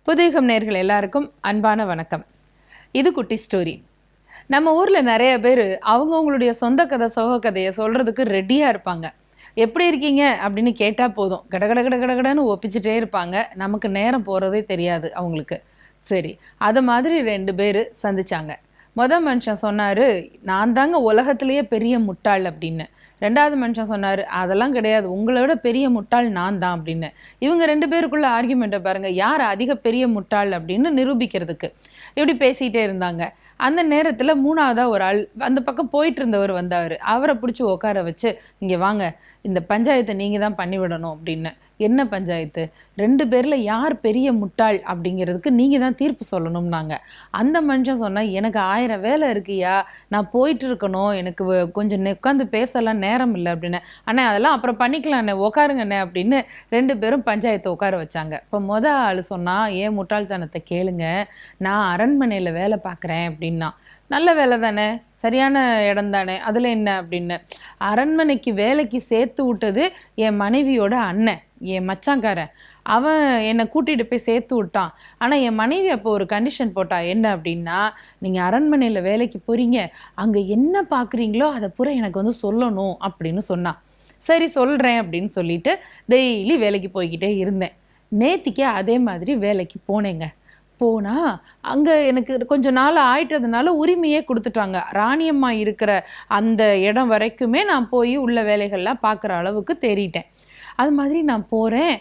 புதுயுகம் நேயர்கள் எல்லாருக்கும் அன்பான வணக்கம். இது குட்டி ஸ்டோரி. நம்ம ஊர்ல நிறைய பேர் அவங்கவுங்களுடைய சொந்த கதை சோக கதையை சொல்றதுக்கு ரெடியா இருப்பாங்க. எப்படி இருக்கீங்க அப்படின்னு கேட்டா போதும் கடகட கடகடன்னு ஒப்பிச்சுட்டே இருப்பாங்க. நமக்கு நேரம் போறதே தெரியாது அவங்களுக்கு. சரி, அது மாதிரி 2 பேர் சந்திச்சாங்க. மனுஷன் சொன்னாரு, நான் தாங்க உலகத்திலேயே பெரிய முட்டாள் அப்படின்னு. 2வது மனுஷன் சொன்னாரு, அதெல்லாம் கிடையாது, உங்களை விட பெரிய முட்டாள் நான் தான் அப்படின்னு. இவங்க 2 பேருக்குள்ள ஆர்கியூமெண்ட்டை பாருங்க, யார் அதிக பெரிய முட்டாள் அப்படின்னு நிரூபிக்கிறதுக்கு இப்படி பேசிகிட்டே இருந்தாங்க. அந்த நேரத்தில் 3வதா ஒரு ஆள் அந்த பக்கம் போயிட்டு இருந்தவர் வந்தார். அவரை பிடிச்சி உட்கார வச்சு, இங்கே வாங்க, இந்த பஞ்சாயத்தை நீங்கள் தான் பண்ணிவிடணும் அப்படின்னு. என்ன பஞ்சாயத்து? 2 பேரில் யார் பெரிய முட்டாள் அப்படிங்கிறதுக்கு நீங்கள் தான் தீர்ப்பு சொல்லணும்னாங்க. அந்த மனுஷன் சொன்னால், எனக்கு 1000 வேலை இருக்குயா, நான் போயிட்டு இருக்கணும், எனக்கு கொஞ்சம் உட்காந்து பேசலாம் நேரம் இல்லை அப்படின்னு. அண்ணே அதெல்லாம் அப்புறம் பண்ணிக்கலாண்ணே, உட்காருங்கண்ணே அப்படின்னு 2 பேரும் பஞ்சாயத்தை உட்கார வச்சாங்க. இப்போ ஆள் சொன்னால், ஏன் முட்டாள்தனத்தை கேளுங்க, நான் அரண்மனையில் வேலை பார்க்குறேன் அப்படின்னா. நல்ல வேலை தானே, சரியான இடம் தானே, அதில் என்ன அப்படின்னு. அரண்மனைக்கு வேலைக்கு சேர்த்து விட்டது என் மனைவியோட அண்ணன், என் மச்சாங்காரன். அவன் என்னை கூட்டிகிட்டு போய் சேர்த்து விட்டான். ஆனால் என் மனைவி அப்போ ஒரு கண்டிஷன் போட்டா. என்ன அப்படின்னா, நீங்கள் அரண்மனையில் வேலைக்கு போகிறீங்க, அங்கே என்ன பார்க்குறீங்களோ அதை பூரா எனக்கு வந்து சொல்லணும் அப்படின்னு சொன்னான். சரி சொல்கிறேன் அப்படின்னு சொல்லிட்டு டெய்லி வேலைக்கு போய்கிட்டே இருந்தேன். நேத்திக்கு அதே மாதிரி வேலைக்கு போனேங்க. போனால் அங்கே எனக்கு கொஞ்சம் நாள் ஆயிட்டதுனால உரிமையே கொடுத்துட்டாங்க. ராணியம்மா இருக்கிற அந்த இடம் வரைக்குமே நான் போய் உள்ள வேலைகள்லாம் பார்க்குற அளவுக்கு தேறிட்டேன். அது மாதிரி நான் போகிறேன்.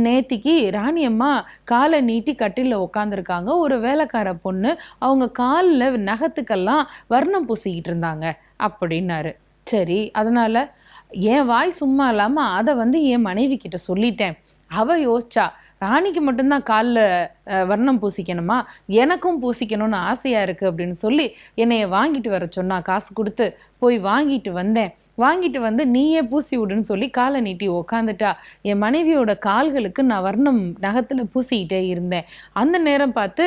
நேத்திக்கு ராணியம்மா காலை நீட்டி கட்டிலில் உட்காந்துருக்காங்க. ஒரு வேலைக்கார பொண்ணு அவங்க காலில் நகத்துக்கெல்லாம் வர்ணம் பூசிக்கிட்டு இருந்தாங்க அப்படின்னாரு. சரி, அதனால் என் வாய் சும்மா இல்லாமல் அதை வந்து என் மனைவி கிட்ட சொல்லிட்டேன். அவள் யோசிச்சா, ராணிக்கு மட்டும்தான் காலில் வர்ணம் பூசிக்கணுமா, எனக்கும் பூசிக்கணும்னு ஆசையாக இருக்குது அப்படின்னு சொல்லி என்னைய வாங்கிட்டு வர சொன்னா. காசு கொடுத்து போய் வாங்கிட்டு வந்தேன். வாங்கிட்டு வந்து நீயே பூசி விடுன்னு சொல்லி காலை நீட்டி உக்காந்துட்டா. என் மனைவியோட கால்களுக்கு நான் வர்ணம் நகத்தில் பூசிக்கிட்டே இருந்தேன். அந்த நேரம் பார்த்து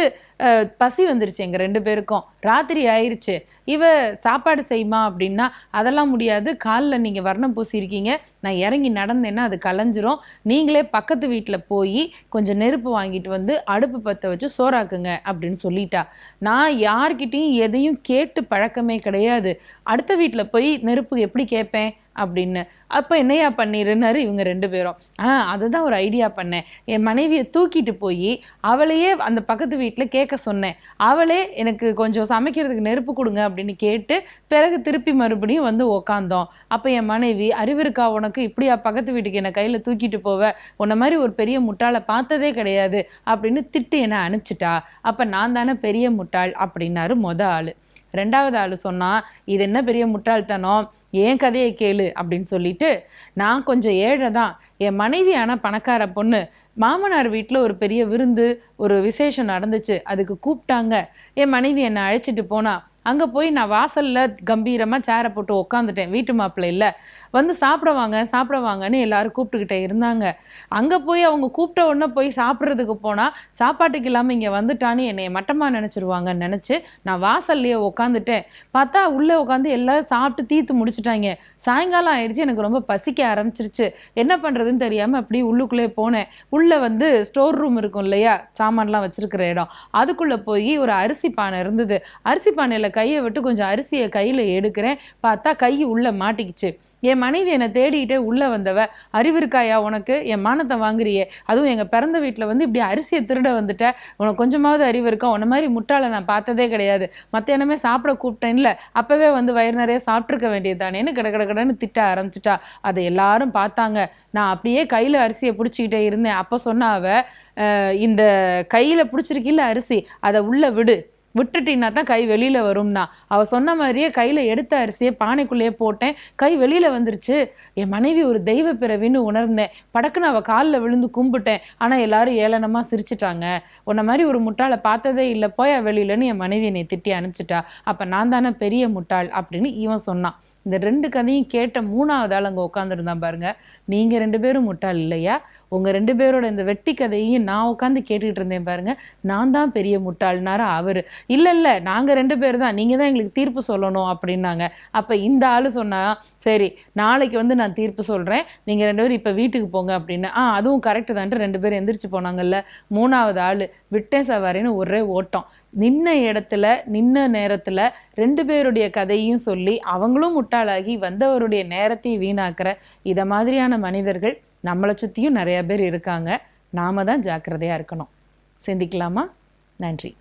பசி வந்துருச்சு எங்கள் 2 பேருக்கும். ராத்திரி ஆயிடுச்சு. இவ சாப்பாடு செய்யுமா அப்படின்னா, அதெல்லாம் முடியாது, காலில் நீங்கள் வர்ணம் பூசியிருக்கீங்க, நான் இறங்கி நடந்தேன்னா அது கலைஞ்சிரும், நீங்களே பக்கத்து வீட்டில் போய் கொஞ்சம் நெருப்பு வாங்கிட்டு வந்து அடுப்பு பற்ற வச்சு சோறாக்குங்க அப்படின்னு சொல்லிட்டா. நான் யார்கிட்டையும் எதையும் கேட்டு பழக்கமே கிடையாது. அடுத்த வீட்டில் போய் நெருப்பு எப்படி கேட்பேன் அப்படின்னு. அப்போ என்னையா பண்ணிருன்னாரு இவங்க 2 பேரும். அதுதான் ஒரு ஐடியா பண்ணேன். என் மனைவியை தூக்கிட்டு போய் அவளையே அந்த பக்கத்து வீட்டில் கேட்க சொன்னேன். அவளே எனக்கு கொஞ்சம் சமைக்கிறதுக்கு நெருப்பு கொடுங்க அப்படின்னு கேட்டு பிறகு திருப்பி மறுபடியும் வந்து உக்காந்தோம். அப்போ என் மனைவி, அறிவிருக்கா உனக்கு, இப்படியா பக்கத்து வீட்டுக்கு என்னை கையில் தூக்கிட்டு போவ, உன்ன மாதிரி ஒரு பெரிய முட்டாளை பார்த்ததே கிடையாது அப்படின்னு திட்டு என்னை அனுப்பிச்சிட்டா. அப்போ நான் தானே பெரிய முட்டாள் அப்படின்னாரு ஆள். 2வது ஆள் சொன்னா, இது என்ன பெரிய முட்டாள்தனம், ஏன் கதையை கேளு அப்படின்னு சொல்லிட்டு, நான் கொஞ்சம் ஏழை தான், என் மனைவி ஆனால் பணக்கார பொண்ணு, மாமனார் வீட்டில் ஒரு பெரிய விருந்து, ஒரு விசேஷம் நடந்துச்சு, அதுக்கு கூப்பிட்டாங்க. என் மனைவி என்னை அழைச்சிட்டு போனா. அங்கே போய் நான் வாசலில் கம்பீரமாக சேரை போட்டு உக்காந்துட்டேன். வீட்டு மாப்பிள்ளை இல்லை, வந்து சாப்பிட வாங்கன்னு எல்லாரும் கூப்பிட்டுக்கிட்டே இருந்தாங்க. அங்கே போய் அவங்க கூப்பிட்ட உடனே போய் சாப்பிட்றதுக்கு போனால், சாப்பாட்டுக்கு இல்லாமல் இங்கே வந்துட்டான்னு என்னை மட்டமாக நினச்சிருவாங்கன்னு நினச்சி நான் வாசல்லையே உக்காந்துட்டேன். பார்த்தா உள்ளே உட்காந்து எல்லோரும் சாப்பிட்டு தீர்த்து முடிச்சுட்டாங்க. சாயங்காலம் ஆயிடுச்சு, எனக்கு ரொம்ப பசிக்க ஆரம்பிச்சிருச்சு. என்ன பண்ணுறதுன்னு தெரியாமல் அப்படி உள்ளுக்குள்ளே போனேன். உள்ளே வந்து ஸ்டோர் ரூம் இருக்கும் இல்லையா, சாமான்லாம் வச்சுருக்கிற இடம், அதுக்குள்ளே போய் ஒரு அரிசி பானை இருந்தது. அரிசி பானையில் கையை விட்டு கொஞ்சம் அரிசியை கையில் எடுக்கிறேன். பார்த்தா கை உள்ளே மாட்டிக்கிச்சு. என் மனைவி என்னை தேடிக்கிட்டே உள்ளே வந்தவ, அறிவிருக்காயா உனக்கு, என் மானத்தை வாங்குறியே, அதுவும் எங்கள் பிறந்த வீட்டில் வந்து இப்படி அரிசியை திருட வந்துட்ட, உனக்கு கொஞ்சமாவது அறிவு இருக்கா, உன்ன மாதிரி முட்டாளை நான் பார்த்ததே கிடையாது, மத்தியானமே சாப்பிட கூப்பிட்டேன்ல, அப்போவே வந்து வயிறு நிறைய சாப்பிட்ருக்க வேண்டியதுதானேன்னு கடன்னு திட்ட ஆரம்பிச்சிட்டா. அதை எல்லாரும் பார்த்தாங்க. நான் அப்படியே கையில் அரிசியை பிடிச்சிக்கிட்டே இருந்தேன். அப்போ சொன்னா அவ, இந்த கையில் பிடிச்சிருக்கில்ல அரிசி, அதை உள்ளே விடு, விட்டுட்டின்னா தான் கை வெளியில் வரும்னா. அவள் சொன்ன மாதிரியே கையில் எடுத்த அரிசியை பானைக்குள்ளேயே போட்டேன். கை வெளியில் வந்துருச்சு. என் மனைவி ஒரு தெய்வ பிறவின்னு உணர்ந்தேன். படக்குன்னு அவள் காலில் விழுந்து கும்பிட்டேன். ஆனால் எல்லாரும் ஏளனமாக சிரிச்சிட்டாங்க. உன்ன மாதிரி ஒரு முட்டாளை பார்த்ததே இல்லை, போயா வெளியிலன்னு என் மனைவி என்னை திட்டி அனுப்பிச்சிட்டா. அப்போ நான் தானே பெரிய முட்டாள் அப்படின்னு இவன் சொன்னான். இந்த 2 கதையும் கேட்ட 3வது ஆள் அங்கே உட்காந்துருந்தான் பாருங்க, நீங்கள் 2 பேரும் முட்டாள் இல்லையா, உங்கள் 2 பேரோட இந்த வெட்டி கதையையும் நான் உட்காந்து கேட்டுக்கிட்டு இருந்தேன் பாருங்க, நான் தான் பெரிய முட்டாள்னாரு அவர். இல்லை இல்லை, நாங்கள் 2 பேர் தான், நீங்கள் தான் எங்களுக்கு தீர்ப்பு சொல்லணும் அப்படின்னாங்க. அப்போ இந்த ஆள் சொன்னா, சரி நாளைக்கு வந்து நான் தீர்ப்பு சொல்கிறேன், நீங்கள் 2 பேரும் இப்போ வீட்டுக்கு போங்க அப்படின்னு. அதுவும் கரெக்டு தான்ட்டு 2 பேரும் எந்திரிச்சு போனாங்கல்ல. 3வது ஆள் விட்டேன் சவாரின்னு ஒரே ஓட்டம். நின்ன இடத்துல நின்ன நேரத்தில் 2 பேருடைய கதையும் சொல்லி அவங்களும் முட்டாளாகி வந்தவருடைய நேரத்தையும் வீணாக்குற இதை மாதிரியான மனிதர்கள் நம்மளை சுற்றியும் நிறைய பேர் இருக்காங்க. நாம தான் ஜாக்கிரதையாக இருக்கணும். சிந்திக்கலாமா? நன்றி.